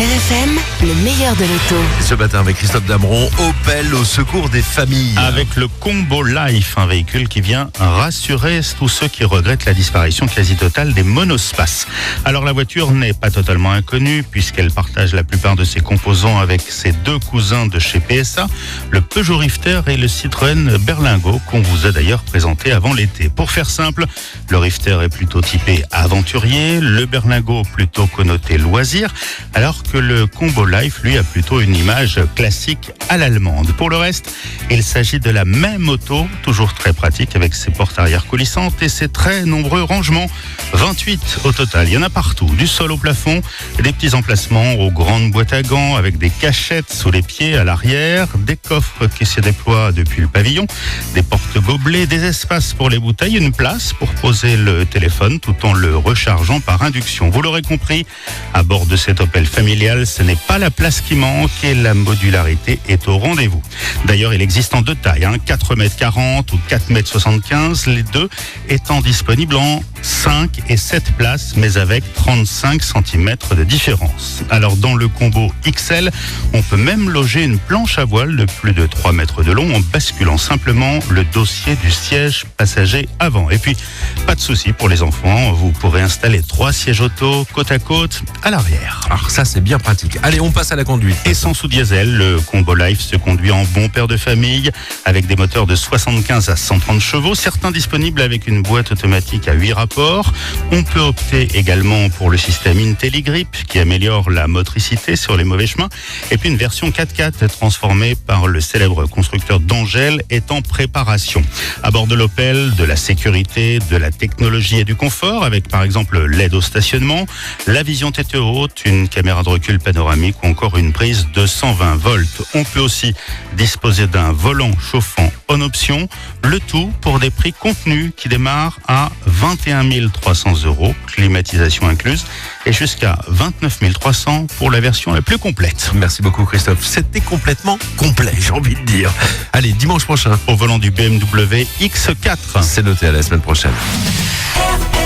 RFM, le meilleur de l'auto. Ce matin avec Christophe Dameron, Opel au secours des familles. Avec le Combo Life, un véhicule qui vient rassurer tous ceux qui regrettent la disparition quasi totale des monospaces. Alors la voiture n'est pas totalement inconnue puisqu'elle partage la plupart de ses composants avec ses deux cousins de chez PSA, le Peugeot Rifter et le Citroën Berlingo qu'on vous a d'ailleurs présenté avant l'été. Pour faire simple, le Rifter est plutôt typé aventurier, le Berlingo plutôt connoté loisir, alors que le Combo Life, lui, a plutôt une image classique à l'allemande. Pour le reste, il s'agit de la même auto, toujours très pratique avec ses portes arrière coulissantes et ses très nombreux rangements. 28 au total, il y en a partout, du sol au plafond, des petits emplacements aux grandes boîtes à gants avec des cachettes sous les pieds à l'arrière, des coffres qui se déploient depuis le pavillon, des portes gobelets, des espaces pour les bouteilles, une place pour poser le téléphone tout en le rechargeant par induction. Vous l'aurez compris, à bord de cette Opel familiale, ce n'est pas la place qui manque et la modularité est au rendez-vous. D'ailleurs, il existe en deux tailles, 4,40 m ou 4,75 m, les deux étant disponibles en 5 et 7 places, mais avec 35 cm de différence. Alors dans le combo XL, on peut même loger une planche à voile de plus de 3 mètres de long en basculant simplement le dossier du siège passager avant. Et puis, pas de souci pour les enfants, vous pourrez installer 3 sièges auto côte à côte à l'arrière. Alors ça c'est bien pratique. Allez, on passe à la conduite. Essence ou diesel, le Combo Life se conduit en bon père de famille avec des moteurs de 75 à 130 chevaux, certains disponibles avec une boîte automatique à 8 rapports. On peut opter également pour le système IntelliGrip qui améliore la motricité sur les mauvais chemins. Et puis une version 4x4 transformée par le célèbre constructeur d'Angel est en préparation. À bord de l'Opel, de la sécurité, de la technologie et du confort avec par exemple l'aide au stationnement, la vision tête haute, une caméra de recul panoramique ou encore une prise de 120 volts. On peut aussi disposer d'un volant chauffant en option, le tout pour des prix contenus qui démarrent à 21 300 €, climatisation incluse, et jusqu'à 29 300 pour la version la plus complète. Merci beaucoup Christophe, c'était complètement complet, j'ai envie de dire. Allez, dimanche prochain, Au volant du BMW X4. c'est noté, à la semaine prochaine. RFM.